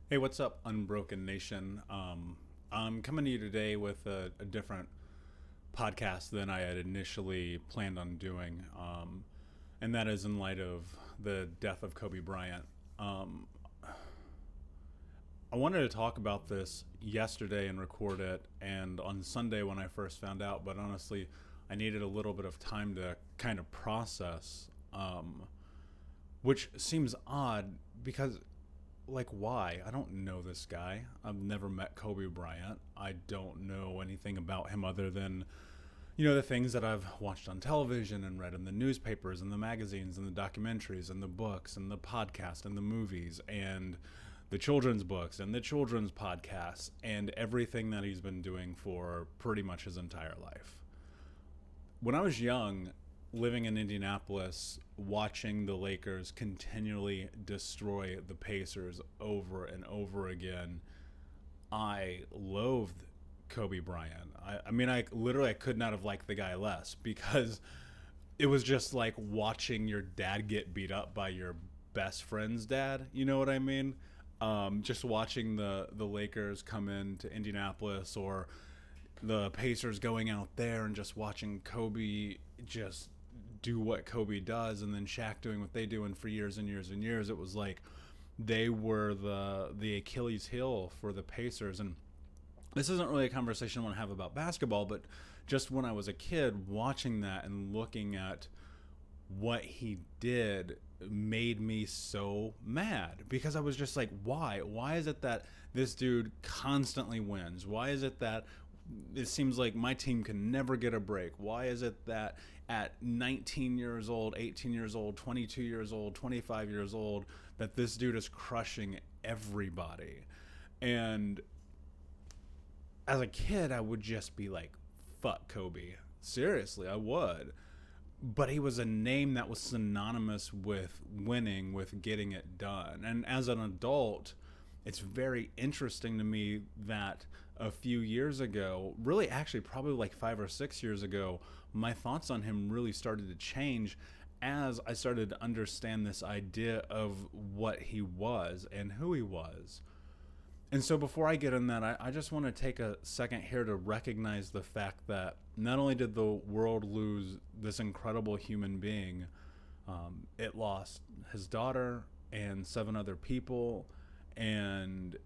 Hey, what's up, Unbroken Nation? I'm coming to you today with a different podcast than I had initially planned on doing, and that is in light of the death of Kobe Bryant. Um, I wanted to talk about this yesterday and record it, and on Sunday when I first found out, but honestly, I needed a little bit of time to kind of process, which seems odd because why? I don't know this guy. I've never met Kobe Bryant. I don't know anything about him other than, the things that I've watched on television and read in the newspapers and the magazines and the documentaries and the books and the podcast and the movies and the children's books and the children's podcasts and everything that he's been doing for pretty much his entire life. When I was young, living in Indianapolis, watching the Lakers continually destroy the Pacers over and over again, I loathed Kobe Bryant. I could not have liked the guy less because it was just like watching your dad get beat up by your best friend's dad. You know what I mean? Just watching the Lakers come into Indianapolis or the Pacers going out there and just watching Kobe just do what Kobe does and then Shaq doing what they do, and for years and years and years it was like they were the Achilles heel for the Pacers. And this isn't really a conversation I want to have about basketball, but just when I was a kid watching that and looking at what he did made me so mad because I was just like, why is it that this dude constantly wins? Why is it that it seems like my team can never get a break? Why is it that at 19 years old, 18 years old, 22 years old, 25 years old, that this dude is crushing everybody? And as a kid, I would just be like, fuck Kobe. Seriously, I would. But he was a name that was synonymous with winning, with getting it done. And as an adult, it's very interesting to me that a few years ago, really actually probably like 5 or 6 years ago, my thoughts on him really started to change as I started to understand this idea of what he was and who he was. And so before I get in that, I just want to take a second here to recognize the fact that not only did the world lose this incredible human being, it lost his daughter and seven other people, and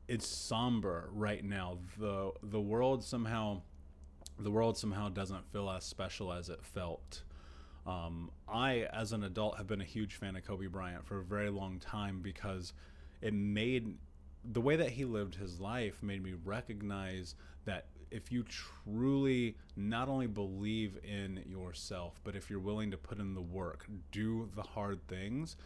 it's somber right now. The world somehow doesn't feel as special as it felt. I, as an adult, have been a huge fan of Kobe Bryant for a very long time because it made the way that he lived his life made me recognize that if you truly not only believe in yourself, but if you're willing to put in the work, do the hard things,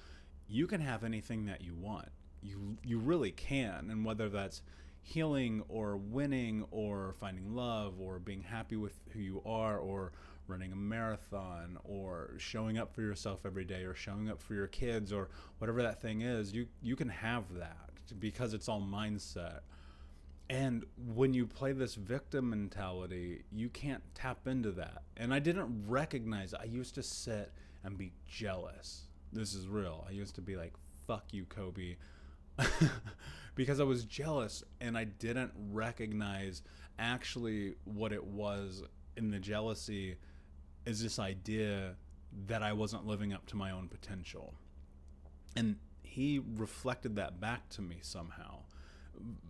you can have anything that you want. You really can. And whether that's healing or winning or finding love or being happy with who you are or running a marathon or showing up for yourself every day or showing up for your kids or whatever that thing is, you can have that because it's all mindset. And when you play this victim mentality, you can't tap into that. And I didn't recognize it. I used to sit and be jealous. This is real. I used to be like, fuck you, Kobe. Because I was jealous and I didn't recognize actually what it was in the jealousy is this idea that I wasn't living up to my own potential. And he reflected that back to me somehow,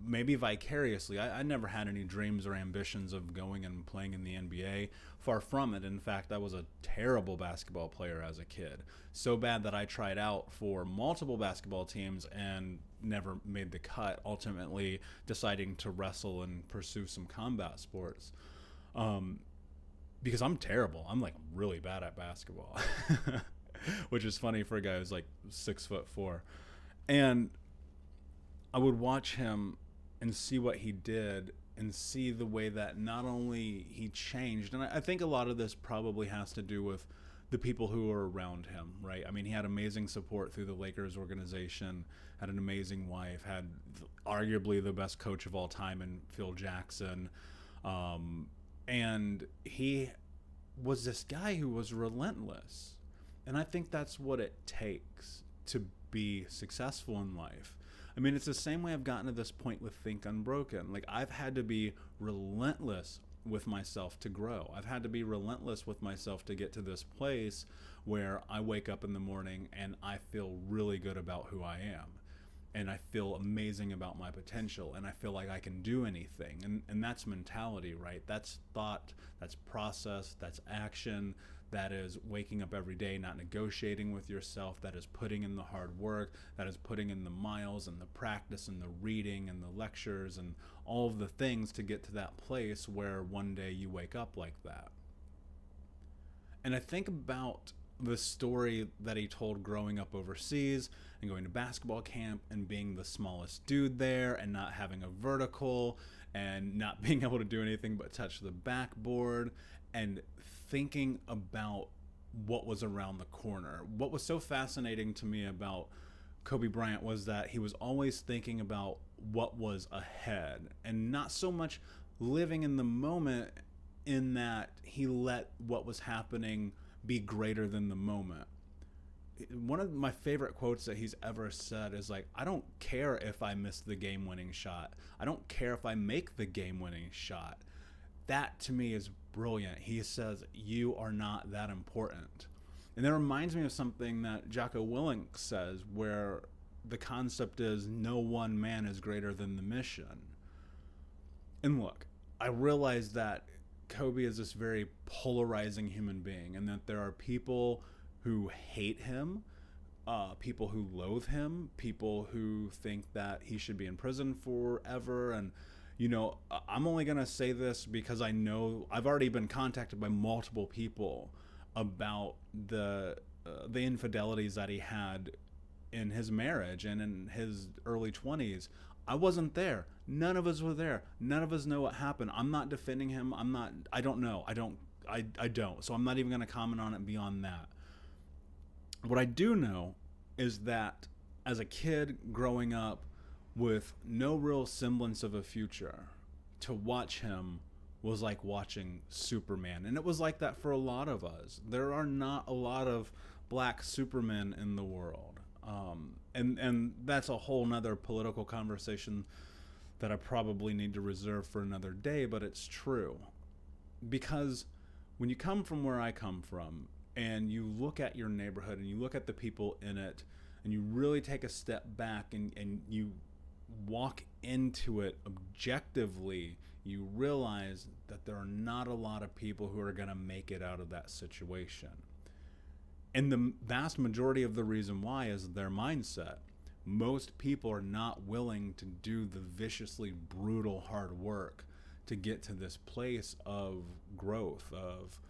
maybe vicariously. I never had any dreams or ambitions of going and playing in the NBA. Far from it. In fact, I was a terrible basketball player as a kid. So bad that I tried out for multiple basketball teams and never made the cut, ultimately deciding to wrestle and pursue some combat sports. Um, because I'm terrible. I'm like really bad at basketball, which is funny for a guy who's like 6'4". And I would watch him and see what he did and see the way that not only he changed, and I think a lot of this probably has to do with the people who were around him, right? I mean, he had amazing support through the Lakers organization, had an amazing wife, had arguably the best coach of all time in Phil Jackson. And he was this guy who was relentless. And I think that's what it takes to be successful in life. I mean, it's the same way I've gotten to this point with Think Unbroken. Like, I've had to be relentless with myself to grow. I've had to be relentless with myself to get to this place where I wake up in the morning and I feel really good about who I am. And I feel amazing about my potential, and I feel like I can do anything. And that's mentality, right? That's thought, that's process, that's action, that is waking up every day, not negotiating with yourself, that is putting in the hard work, that is putting in the miles and the practice and the reading and the lectures and all of the things to get to that place where one day you wake up like that. And I think about the story that he told growing up overseas and going to basketball camp and being the smallest dude there and not having a vertical and not being able to do anything but touch the backboard, and thinking about what was around the corner. What was so fascinating to me about Kobe Bryant was that he was always thinking about what was ahead and not so much living in the moment, in that he let what was happening be greater than the moment. One of my favorite quotes that he's ever said is like, I don't care if I miss the game-winning shot. I don't care if I make the game-winning shot. That to me is brilliant. He says, you are not that important. And that reminds me of something that Jocko Willink says, where the concept is no one man is greater than the mission. And look, I realize that Kobe is this very polarizing human being, and that there are people who hate him, people who loathe him, people who think that he should be in prison forever. And you know, I'm only going to say this because I know I've already been contacted by multiple people about the infidelities that he had in his marriage and in his early 20s. I wasn't there. None of us were there. None of us know what happened. I'm not defending him. I don't know. I don't. So I'm not even going to comment on it beyond that. What I do know is that as a kid growing up with no real semblance of a future, to watch him was like watching Superman. And it was like that for a lot of us. There are not a lot of black Supermen in the world. And that's a whole nother political conversation that I probably need to reserve for another day, but it's true. Because when you come from where I come from, and you look at your neighborhood and you look at the people in it, and you really take a step back and you walk into it objectively, you realize that there are not a lot of people who are going to make it out of that situation. And the vast majority of the reason why is their mindset. Most people are not willing to do the viciously brutal hard work to get to this place of growth, of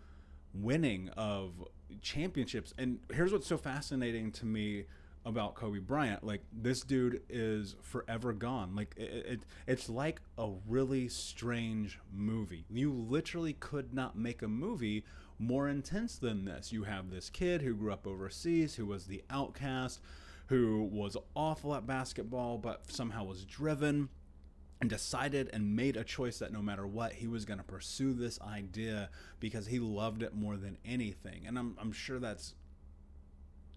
winning, of championships. And here's what's so fascinating to me about Kobe Bryant. Like, this dude is forever gone. Like, it's like a really strange movie. You literally could not make a movie more intense than this. You have this kid who grew up overseas, who was the outcast, who was awful at basketball, but somehow was driven and decided and made a choice that no matter what, he was going to pursue this idea because he loved it more than anything. And I'm sure that's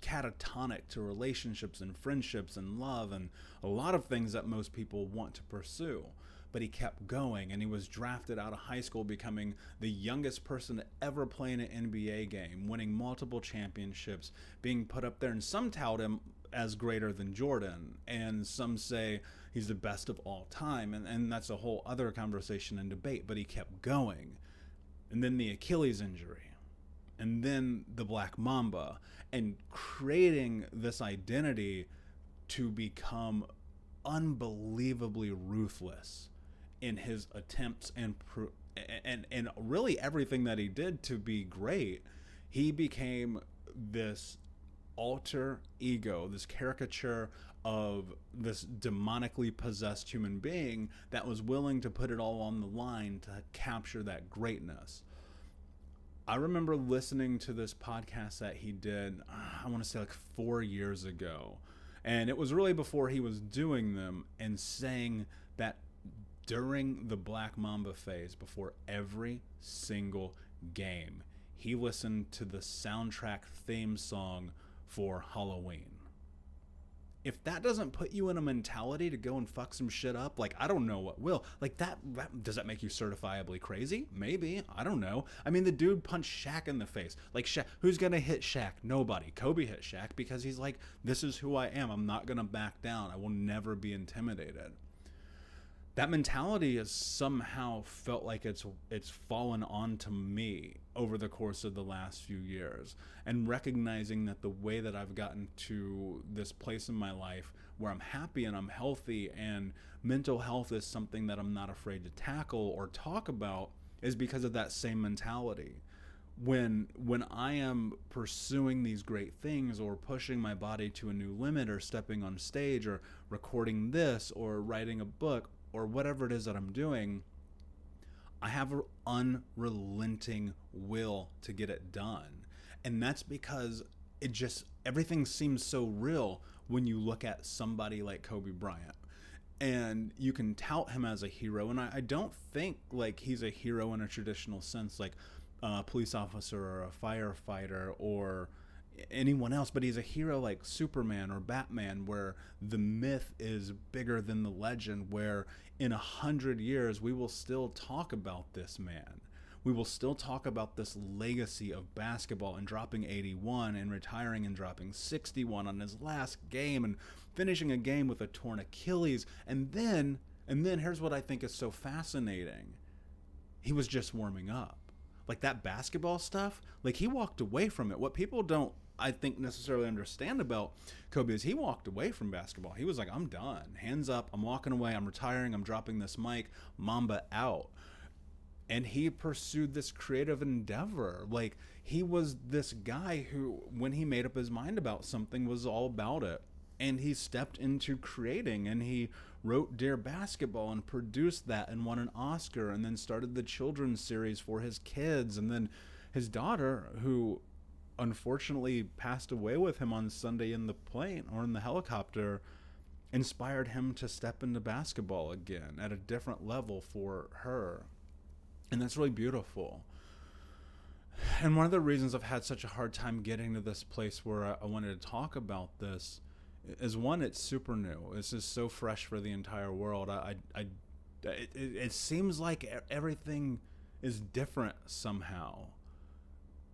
catatonic to relationships and friendships and love and a lot of things that most people want to pursue. But he kept going, and he was drafted out of high school, becoming the youngest person to ever play in an NBA game, winning multiple championships, being put up there, and some tout him as greater than Jordan, and some say he's the best of all time, and that's a whole other conversation and debate. But he kept going. And then the Achilles injury, and then the Black Mamba, and creating this identity to become unbelievably ruthless in his attempts and really everything that he did to be great. He became this alter ego, this caricature of this demonically possessed human being that was willing to put it all on the line to capture that greatness. I remember listening to this podcast that he did, I want to say like 4 years ago. And it was really before he was doing them, and saying that during the Black Mamba phase, before every single game, he listened to the soundtrack theme song for Halloween. if that doesn't put you in a mentality to go and fuck some shit up, like, I don't know what will. Like, that does that make you certifiably crazy? Maybe. I don't know. I mean, the dude punched Shaq in the face. Like, Shaq, who's gonna hit Shaq? Nobody. Kobe hit Shaq because he's like, this is who I am. I'm not gonna back down. I will never be intimidated. That mentality has somehow felt like it's fallen onto me over the course of the last few years, and recognizing that the way that I've gotten to this place in my life where I'm happy and I'm healthy and mental health is something that I'm not afraid to tackle or talk about is because of that same mentality. When I am pursuing these great things or pushing my body to a new limit or stepping on stage or recording this or writing a book or whatever it is that I'm doing, I have an unrelenting will to get it done. And that's because everything seems so real when you look at somebody like Kobe Bryant. And you can tout him as a hero. And I don't think like he's a hero in a traditional sense, like a police officer or a firefighter or anyone else, but he's a hero like Superman or Batman, where the myth is bigger than the legend, where in 100 years we will still talk about this man. We will still talk about this legacy of basketball and dropping 81 and retiring and dropping 61 on his last game and finishing a game with a torn Achilles. And then here's what I think is so fascinating. He was just warming up. Like, that basketball stuff, like, he walked away from it. What people don't, I think, necessarily understand about Kobe is he walked away from basketball. He was like, I'm done. Hands up. I'm walking away. I'm retiring. I'm dropping this mic. Mamba out. And he pursued this creative endeavor. Like, he was this guy who, when he made up his mind about something, was all about it. And he stepped into creating, and he wrote Dear Basketball and produced that and won an Oscar, and then started the children's series for his kids. And then his daughter, who unfortunately passed away with him on Sunday in the plane or in the helicopter, inspired him to step into basketball again at a different level for her. And that's really beautiful. And one of the reasons I've had such a hard time getting to this place where I wanted to talk about this is, one, it's super new. This is so fresh for the entire world. It seems like everything is different somehow,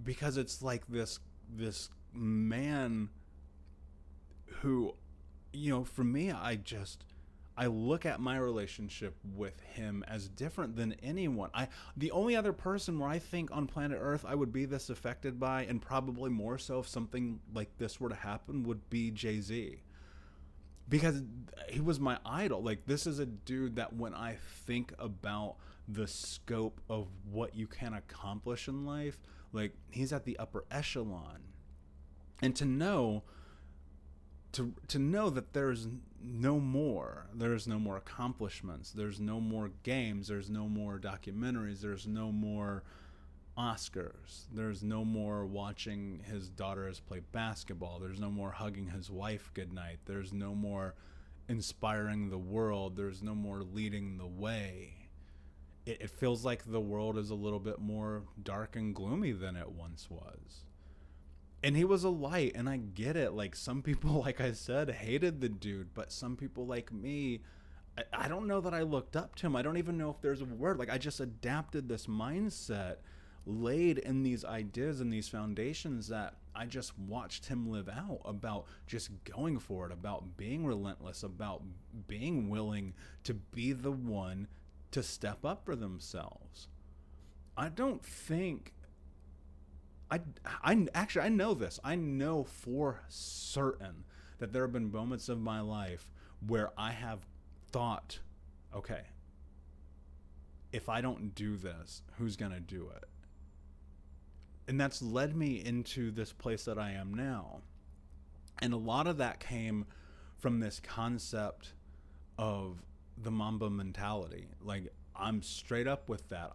because it's like this man who, for me, I look at my relationship with him as different than anyone. The only other person where I think on planet Earth I would be this affected by, and probably more so if something like this were to happen, would be Jay-Z. Because he was my idol. Like, this is a dude that when I think about the scope of what you can accomplish in life, like, he's at the upper echelon. And to know that there's no more accomplishments, there's no more games, there's no more documentaries, there's no more Oscars, there's no more watching his daughters play basketball, there's no more hugging his wife goodnight, there's no more inspiring the world, there's no more leading the way. It feels like the world is a little bit more dark and gloomy than it once was. And he was a light, and I get it. Like, some people, like I said, hated the dude, but some people like me, I don't know that I looked up to him. I don't even know if there's a word. Like, I just adapted this mindset, laid in these ideas and these foundations that I just watched him live out, about just going for it, about being relentless, about being willing to be the one to step up for themselves. I don't think... I know this. I know for certain that there have been moments of my life where I have thought, okay, if I don't do this, who's going to do it? And that's led me into this place that I am now. And a lot of that came from this concept of the Mamba mentality. Like, I'm straight up with that.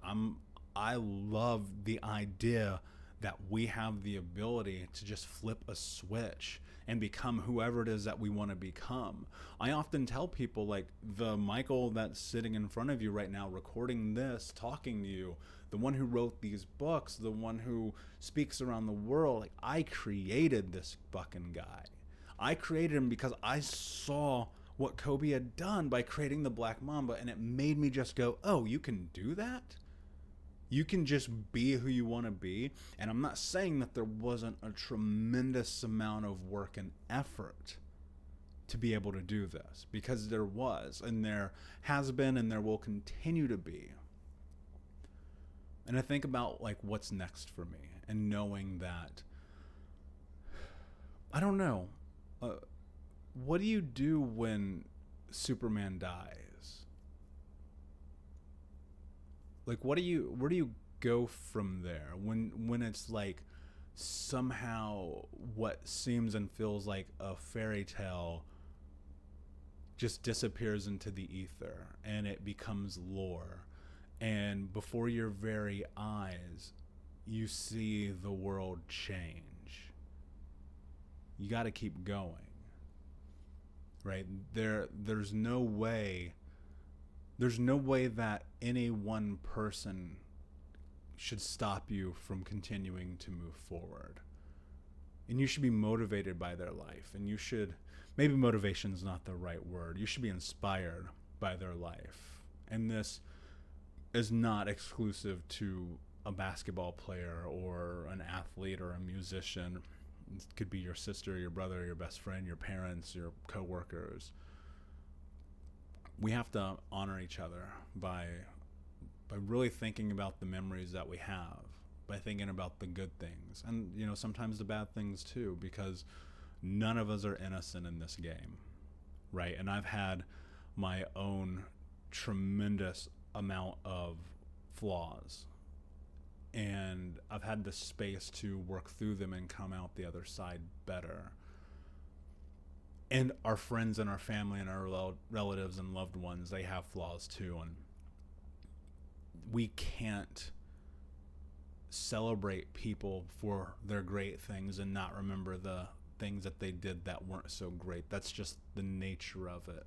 I love the idea that we have the ability to just flip a switch and become whoever it is that we want to become. I often tell people, like, the Michael that's sitting in front of you right now, recording this, talking to you, the one who wrote these books, the one who speaks around the world, like, I created this fucking guy. I created him because I saw what Kobe had done by creating the Black Mamba, and it made me just go, oh, you can do that? You can just be who you want to be. And I'm not saying that there wasn't a tremendous amount of work and effort to be able to do this, because there was, and there has been, and there will continue to be. And I think about like what's next for me, and knowing that, I don't know, what do you do when Superman dies? Like, where do you go from there when it's like somehow what seems and feels like a fairy tale just disappears into the ether and it becomes lore, and before your very eyes you see the world change? You got to keep going, right? There's no way that any one person should stop you from continuing to move forward. And you should be motivated by their life, and you should, maybe motivation is not the right word, you should be inspired by their life. And this is not exclusive to a basketball player or an athlete or a musician. It could be your sister, your brother, your best friend, your parents, your coworkers. We have to honor each other by really thinking about the memories that we have, by thinking about the good things, and sometimes the bad things too, because none of us are innocent in this game, right? And I've had my own tremendous amount of flaws, and I've had the space to work through them and come out the other side better. And our friends and our family and our relatives and loved ones, they have flaws too, and we can't celebrate people for their great things and not remember the things that they did that weren't so great. That's just the nature of it.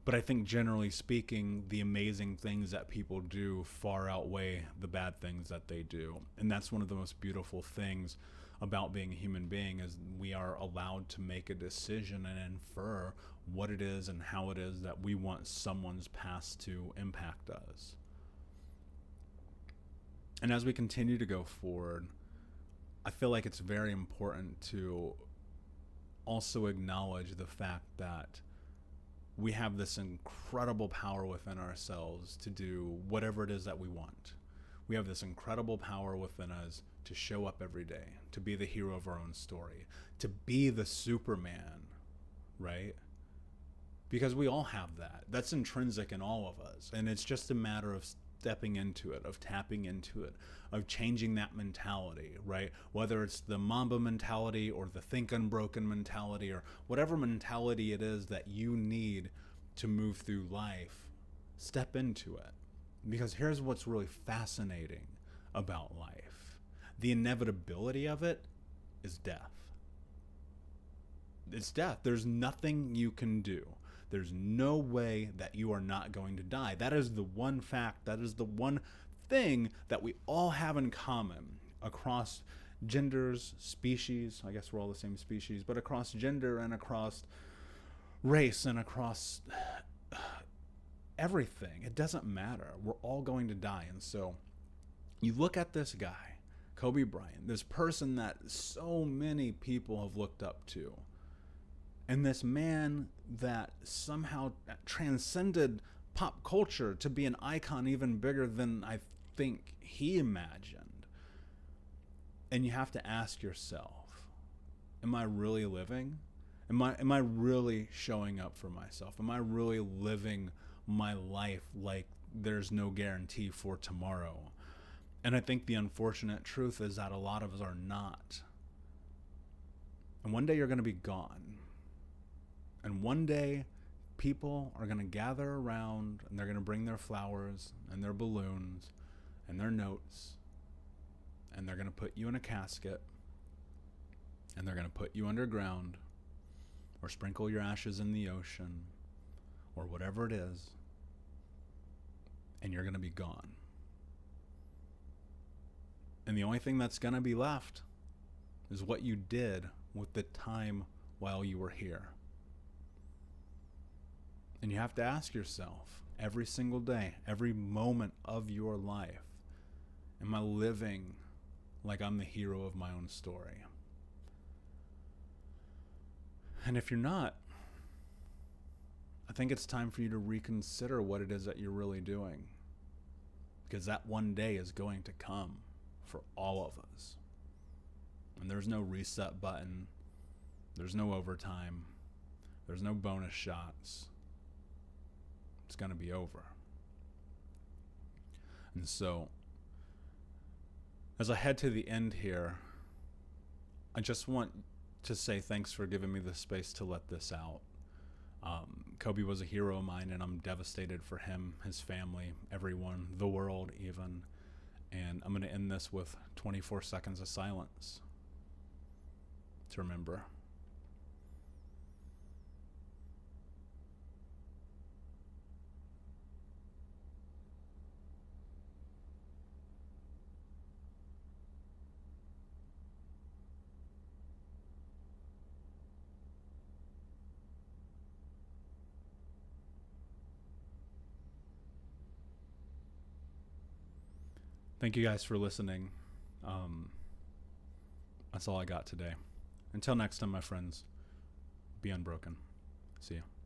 But I think generally speaking, the amazing things that people do far outweigh the bad things that they do. And that's one of the most beautiful things about being a human being, is we are allowed to make a decision and infer what it is and how it is that we want someone's past to impact us. And as we continue to go forward, I feel like it's very important to also acknowledge the fact that we have this incredible power within ourselves to do whatever it is that we want. We have this incredible power within us to show up every day, to be the hero of our own story, to be the Superman, right? Because we all have that. That's intrinsic in all of us. And it's just a matter of stepping into it, of tapping into it, of changing that mentality, right? Whether it's the Mamba mentality or the think unbroken mentality or whatever mentality it is that you need to move through life, step into it. Because here's what's really fascinating about life. The inevitability of it is death. It's death. There's nothing you can do. There's no way that you are not going to die. That is the one fact, that is the one thing that we all have in common across genders, species. I guess we're all the same species, but across gender and across race and across everything. It doesn't matter. We're all going to die. And so you look at this guy, Kobe Bryant, this person that so many people have looked up to, and this man that somehow transcended pop culture to be an icon even bigger than I think he imagined. And you have to ask yourself, am I really living? Am I really showing up for myself? Am I really living my life like there's no guarantee for tomorrow? And I think the unfortunate truth is that a lot of us are not. And one day you're going to be gone. And one day people are going to gather around and they're going to bring their flowers and their balloons and their notes, and they're going to put you in a casket, and they're going to put you underground, or sprinkle your ashes in the ocean, or whatever it is, and you're going to be gone. And the only thing that's going to be left is what you did with the time while you were here. And you have to ask yourself every single day, every moment of your life, am I living like I'm the hero of my own story? And if you're not, I think it's time for you to reconsider what it is that you're really doing. Because that one day is going to come for all of us. And there's no reset button. There's no overtime. There's no bonus shots. It's going to be over. And so, as I head to the end here, I just want to say thanks for giving me the space to let this out. Kobe was a hero of mine, and I'm devastated for him, his family, everyone, the world even. And I'm going to end this with 24 seconds of silence to remember. Thank you guys for listening. That's all I got today. Until next time, my friends, be unbroken. See you.